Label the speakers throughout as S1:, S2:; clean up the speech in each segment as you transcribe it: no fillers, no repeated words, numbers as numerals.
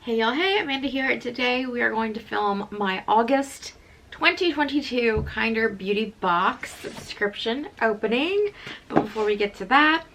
S1: Hey y'all, hey, Amanda here. Today we are going to film my August 2022 Kinder Beauty box subscription opening. But before we get to that,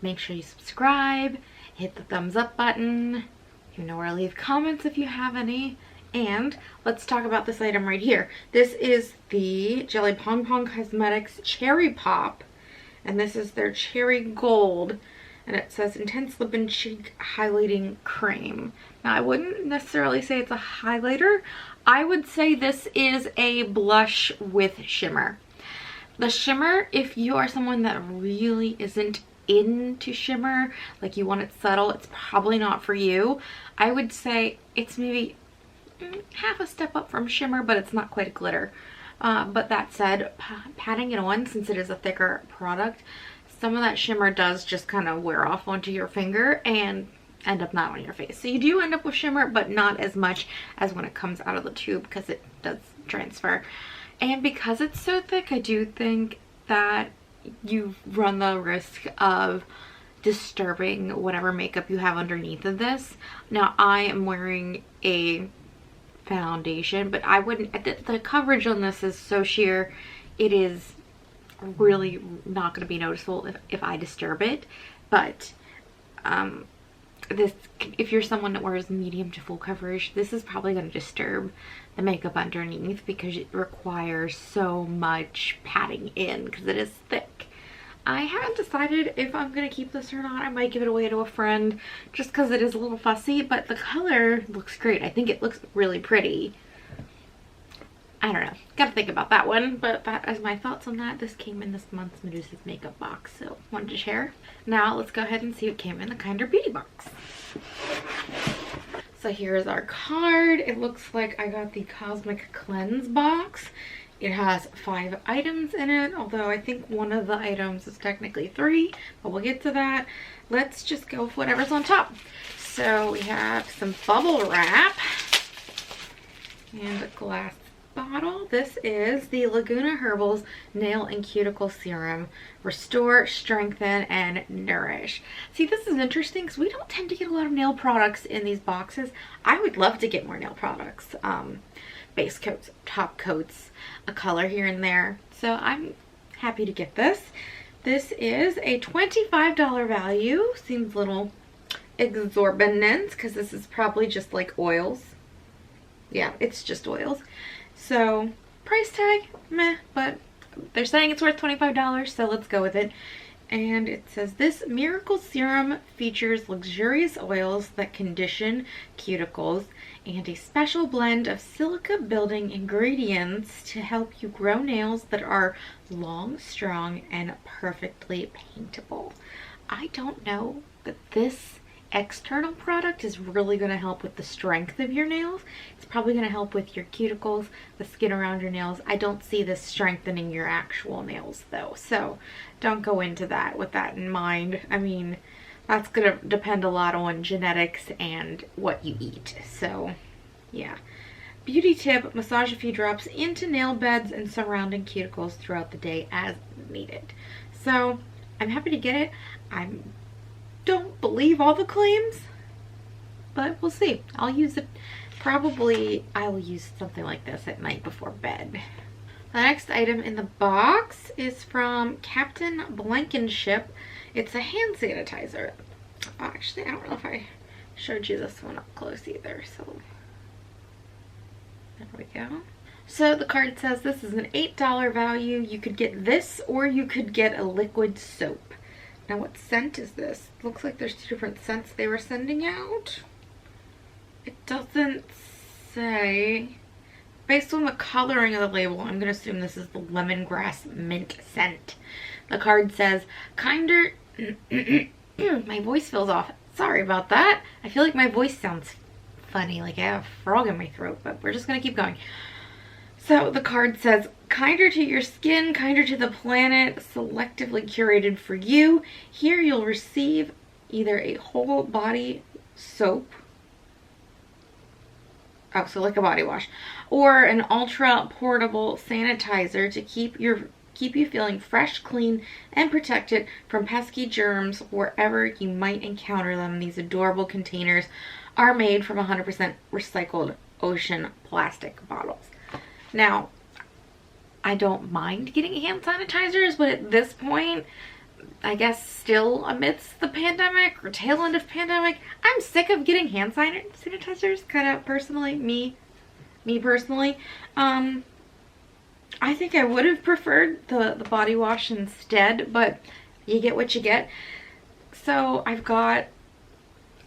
S1: make sure you subscribe, hit the thumbs up button, you know where to leave comments if you have any. And let's talk about this item right here. This is the Jelly Pong Pong Cosmetics Cherry Pop, and this is their Cherry Gold. And it says Intense Lip and Cheek Highlighting Cream. Now, I wouldn't necessarily say it's a highlighter. I would say this is a blush with shimmer. The shimmer, if you are someone that really isn't into shimmer, like you want it subtle, it's probably not for you. I would say it's maybe half a step up from shimmer, but it's not quite a glitter. But that said, patting it on, since it is a thicker product, some of that shimmer does just kind of wear off onto your finger and end up not on your face. So you do end up with shimmer, but not as much as when it comes out of the tube, because it does transfer. And because it's so thick, I do think that you run the risk of disturbing whatever makeup you have underneath of this. Now, I am wearing a foundation, but I wouldn't, the coverage on this is so sheer, it is really not going to be noticeable if I disturb it. But this, if you're someone that wears medium to full coverage, this is probably going to disturb the makeup underneath because it requires so much patting in because it is thick. I haven't decided if I'm going to keep this or not. I might give it away to a friend just because it is a little fussy, but the color looks great. I think it looks really pretty. I don't know. Gotta think about that one, but that is my thoughts on that. This came in this month's Medusa's makeup box, so wanted to share. Now let's go ahead and see what came in the Kinder Beauty box. So here's our card. It looks like I got the Cosmic Cleanse box. It has 5 items in it, although I think one of the items is technically 3, but we'll get to that. Let's just go with whatever's on top. So we have some bubble wrap and a glass bottle. This is the Laguna Herbals Nail and Cuticle Serum. Restore, strengthen, and nourish. See, this is interesting because we don't tend to get a lot of nail products in these boxes. I would love to get more nail products. Base coats, top coats, a color here and there. So I'm happy to get this. This is a $25 value. Seems a little exorbitant because this is probably just like oils. Yeah, it's just oils. So price tag, meh, but they're saying it's worth $25, so let's go with it. And it says this miracle serum features luxurious oils that condition cuticles and a special blend of silica building ingredients to help you grow nails that are long, strong, and perfectly paintable. I don't know that this external product is really going to help with the strength of your nails. It's probably going to help with your cuticles, the skin around your nails. I don't see this strengthening your actual nails though, so don't go into that with that in mind. I mean, that's going to depend a lot on genetics and what you eat. So yeah. Beauty tip: massage a few drops into nail beds and surrounding cuticles throughout the day as needed. So I'm happy to get it. I don't believe all the claims, but we'll see. I'll use it. Probably I will use something like this at night before bed. The next item in the box is from Captain Blankenship. It's a hand sanitizer. Actually, I don't know if I showed you this one up close either, so there we go. So the card says this is an $8 value. You could get this or you could get a liquid soap. Now, what scent is this? Looks like there's 2 different scents they were sending out. It doesn't say. Based on the coloring of the label, I'm going to assume this is the lemongrass mint scent. The card says, Kinder... My voice feels off. Sorry about that. I feel like my voice sounds funny, like I have a frog in my throat, but we're just going to keep going. So the card says, kinder to your skin, kinder to the planet, selectively curated for you. Here you'll receive either a whole body soap, oh, so like a body wash, or an ultra portable sanitizer to keep your keep you feeling fresh, clean, and protected from pesky germs wherever you might encounter them. These adorable containers are made from 100% recycled ocean plastic bottles. Now, I don't mind getting hand sanitizers, but at this point, I guess still amidst the pandemic or tail end of pandemic, I'm sick of getting hand sanitizers, kind of personally, me personally. I think I would have preferred the body wash instead, but you get what you get. So I've got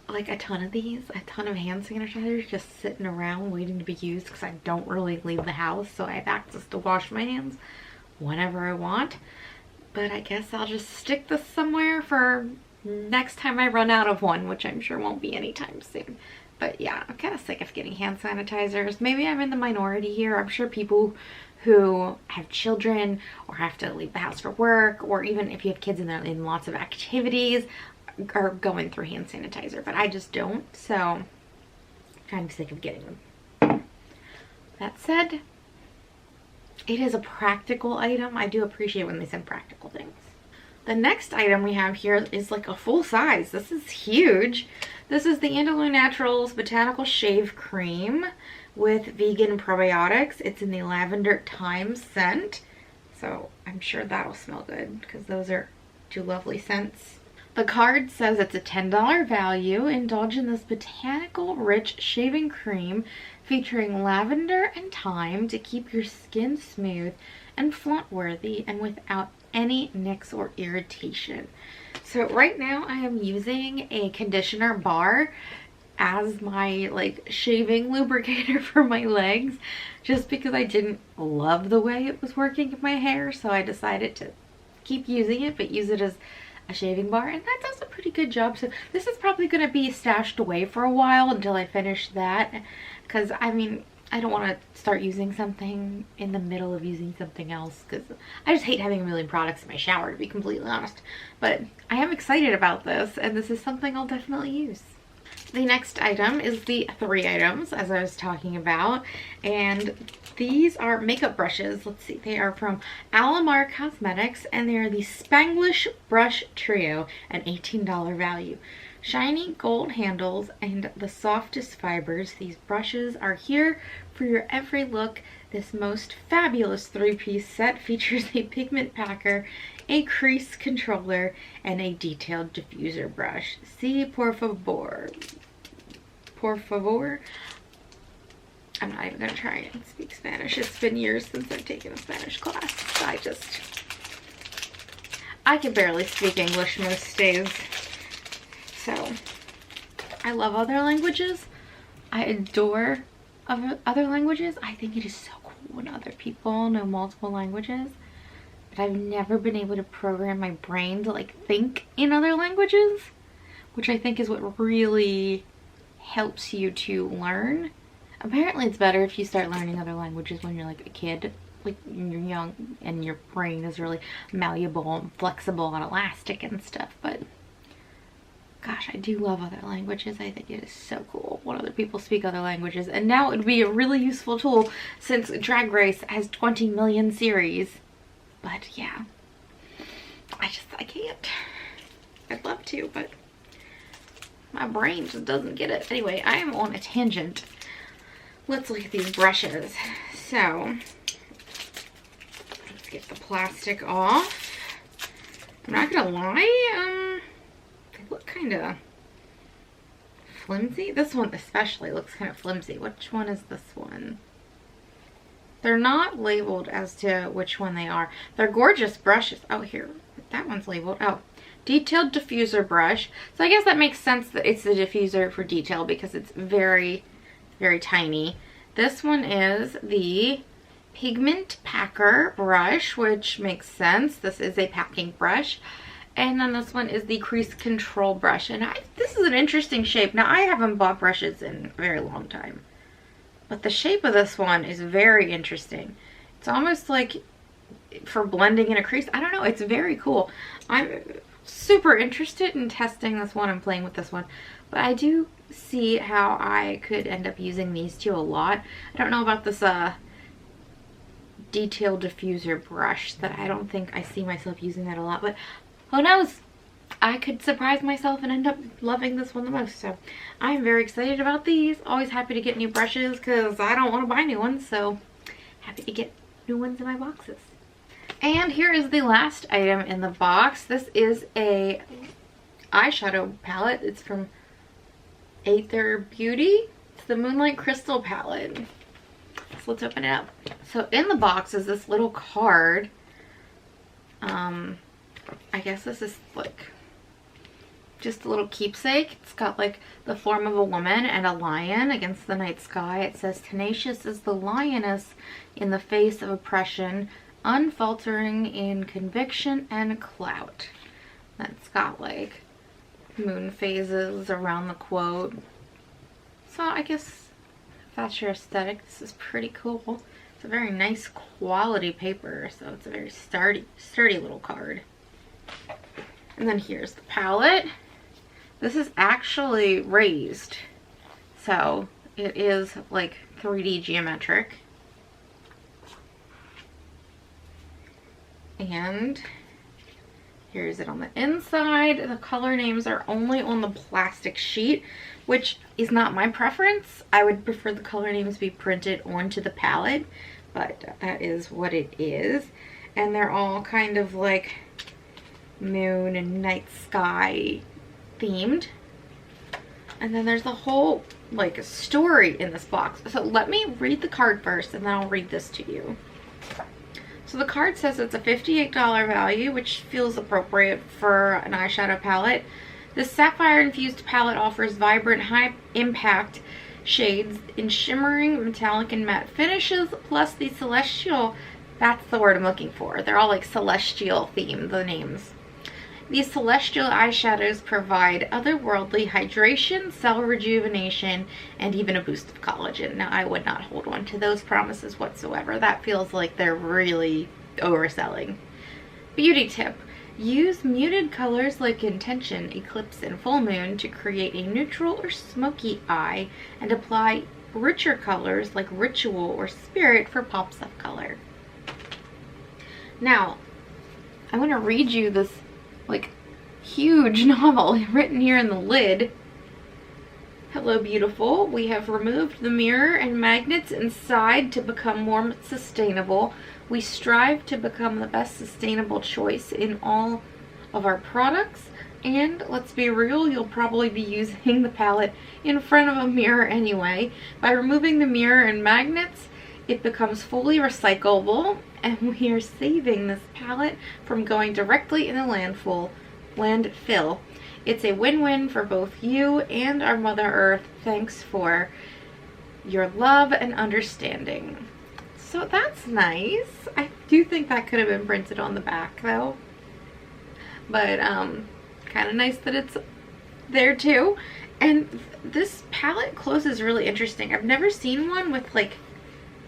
S1: like a ton of these, a ton of hand sanitizers just sitting around waiting to be used because I don't really leave the house, so I have access to wash my hands whenever I want. But I guess I'll just stick this somewhere for next time I run out of one, which I'm sure won't be anytime soon. But yeah, I'm kind of sick of getting hand sanitizers. Maybe I'm in the minority here. I'm sure people who have children or have to leave the house for work, or even if you have kids in lots of activities, are going through hand sanitizer, but I just don't, so I'm kind of sick of getting them. That said, it is a practical item. I do appreciate when they send practical things. The next item we have here is like a full size. This is huge. This is the Andalum Naturals Botanical Shave Cream with vegan probiotics. It's in the lavender thyme scent, so I'm sure that'll smell good because those are two lovely scents. The card says it's a $10 value. Indulge in this botanical rich shaving cream featuring lavender and thyme to keep your skin smooth and flaunt worthy and without any nicks or irritation. So right now I am using a conditioner bar as my like shaving lubricator for my legs, just because I didn't love the way it was working in my hair, so I decided to keep using it, but use it as a shaving bar, and that does a pretty good job. So this is probably going to be stashed away for a while until I finish that, because I mean, I don't want to start using something in the middle of using something else, because I just hate having a million products in my shower, to be completely honest. But I am excited about this, and this is something I'll definitely use. The next item is the 3 items, as I was talking about, and these are makeup brushes. Let's see, they are from Alamar Cosmetics, and they are the Spanglish Brush Trio, an $18 value. Shiny gold handles and the softest fibers. These brushes are here for your every look. This most fabulous 3-piece set features a pigment packer, a crease controller, and a detailed diffuser brush. Si, por favor. Por favor. I'm not even going to try and speak Spanish. It's been years since I've taken a Spanish class. I can barely speak English most days. So, I love other languages. I adore other languages. I think it is so cool when other people know multiple languages. But I've never been able to program my brain to like think in other languages, which I think is what really helps you to learn. Apparently it's better if you start learning other languages when you're like a kid, like when you're young and your brain is really malleable and flexible and elastic and stuff. But gosh, I do love other languages. I think it is so cool when other people speak other languages. And now it would be a really useful tool since Drag Race has 20 million series. But yeah, I can't. I'd love to, but my brain just doesn't get it. Anyway, I am on a tangent. Let's look at these brushes. So, let's get the plastic off. I'm not gonna lie, they look kind of flimsy. This one especially looks kind of flimsy. Which one is this one? They're not labeled as to which one they are. They're gorgeous brushes. Oh, here, that one's labeled. Oh, detailed diffuser brush. So I guess that makes sense that it's the diffuser for detail because it's very, very tiny. This one is the pigment packer brush, which makes sense. This is a packing brush. And then this one is the crease control brush. And this is an interesting shape. Now, I haven't bought brushes in a very long time, but the shape of this one is very interesting. It's almost like for blending in a crease. I don't know. It's very cool. I'm super interested in testing this one and playing with this one. But I do see how I could end up using these two a lot. I don't know about this detail diffuser brush that I don't think I see myself using that a lot, but who knows? I could surprise myself and end up loving this one the most. So I'm very excited about these. Always happy to get new brushes because I don't want to buy new ones, so happy to get new ones in my boxes. And here is the last item in the box. This is a eyeshadow palette. It's from Aether Beauty. It's the Moonlight Crystal palette. So let's open it up. So in the box is this little card. I guess this is like just a little keepsake. It's got like the form of a woman and a lion against the night sky. It says, tenacious is the lioness in the face of oppression, unfaltering in conviction and clout. That's got like moon phases around the quote. So I guess if that's your aesthetic, this is pretty cool. It's a very nice quality paper, so it's a very sturdy little card. And then here's the palette. This is actually raised, so it is like 3D geometric. And here's it on the inside. The color names are only on the plastic sheet, which is not my preference. I would prefer the color names be printed onto the palette, but that is what it is. And they're all kind of like moon and night sky themed. And then there's a whole like story in this box. So let me read the card first and then I'll read this to you. So the card says it's a $58 value, which feels appropriate for an eyeshadow palette. This sapphire infused palette offers vibrant, high impact shades in shimmering, metallic, and matte finishes, plus the celestial, that's the word I'm looking for. They're all like celestial themed, the names. These celestial eyeshadows provide otherworldly hydration, cell rejuvenation, and even a boost of collagen. Now, I would not hold on to those promises whatsoever. That feels like they're really overselling. Beauty tip. Use muted colors like Intention, Eclipse, and Full Moon to create a neutral or smoky eye, and apply richer colors like Ritual or Spirit for pops of color. Now, I'm going to read you this like huge novel written here in the lid. Hello, beautiful. We have removed the mirror and magnets inside to become more sustainable. We strive to become the best sustainable choice in all of our products. And let's be real, you'll probably be using the palette in front of a mirror anyway. By removing the mirror and magnets, it becomes fully recyclable, and we are saving this palette from going directly in the landfill. It's a win-win for both you and our Mother Earth. Thanks for your love and understanding. So that's nice. I do think that could have been printed on the back though. But kind of nice that it's there too. And this palette closes really interesting. I've never seen one with like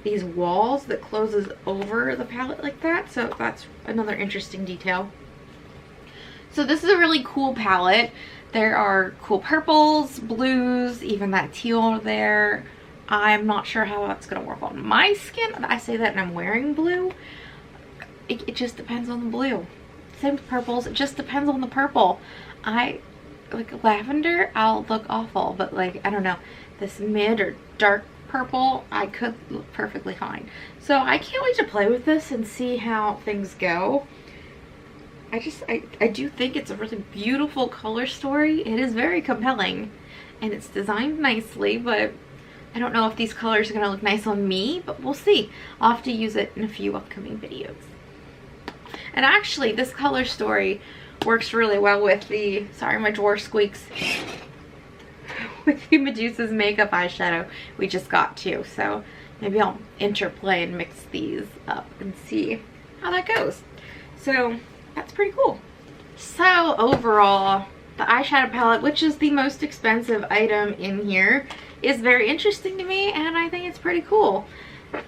S1: these walls that closes over the palette like that, so that's another interesting detail. So this is a really cool palette. There are cool purples, blues, even that teal there. I'm not sure how that's gonna work on my skin. I say that and I'm wearing blue. It just depends on the blue. Same with purples, it just depends on the purple. Like lavender, I'll look awful, but like, I don't know, this mid or dark purple, I could look perfectly fine. So I can't wait to play with this and see how things go. I do think it's a really beautiful color story. It is very compelling and it's designed nicely, but I don't know if these colors are gonna look nice on me, but we'll see. I'll have to use it in a few upcoming videos. And actually, this color story works really well with the, sorry my drawer squeaks, with the Medusa's makeup eyeshadow we just got too. So maybe I'll interplay and mix these up and see how that goes. So that's pretty cool. So overall, the eyeshadow palette, which is the most expensive item in here, is very interesting to me, and I think it's pretty cool.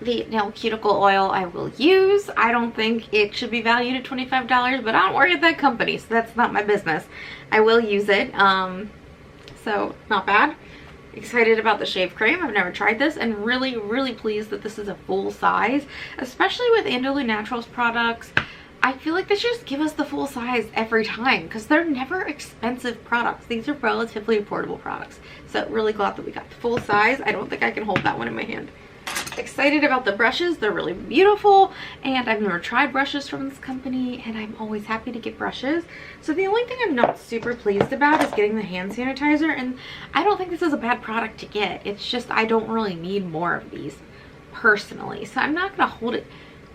S1: The nail cuticle oil I will use. I don't think it should be valued at $25, but I don't work at that company, so that's not my business. I will use it, so not bad. Excited about the shave cream. I've never tried this, and really, really pleased that this is a full size, especially with Andalum Naturals products. I feel like they should just give us the full size every time because they're never expensive products. These are relatively affordable products. So really glad that we got the full size. I don't think I can hold that one in my hand. Excited about the brushes. They're really beautiful, and I've never tried brushes from this company, and I'm always happy to get brushes. So the only thing I'm not super pleased about is getting the hand sanitizer, and I don't think this is a bad product to get. It's just I don't really need more of these personally. So I'm not going to hold it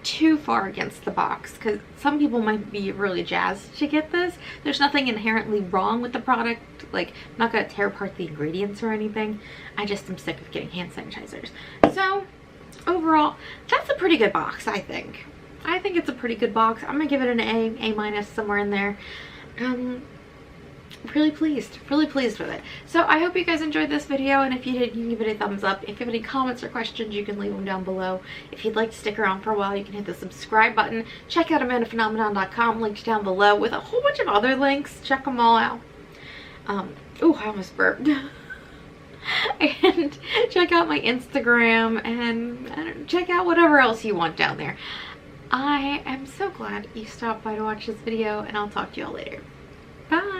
S1: too far against the box because some people might be really jazzed to get this. There's nothing inherently wrong with the product. Like, I'm not going to tear apart the ingredients or anything. I just am sick of getting hand sanitizers. So overall, that's a pretty good box, I think. I think it's a pretty good box. I'm going to give it an A minus, somewhere in there. Really pleased with it. So I hope you guys enjoyed this video, and if you did, you can give it a thumbs up. If you have any comments or questions, you can leave them down below. If you'd like to stick around for a while, you can hit the subscribe button. Check out Amandaphenomenon.com, linked down below, with a whole bunch of other links. Check them all out. Oh, I almost burped. And check out my Instagram, and check out whatever else you want down there. I am so glad you stopped by to watch this video, and I'll talk to y'all later. Bye!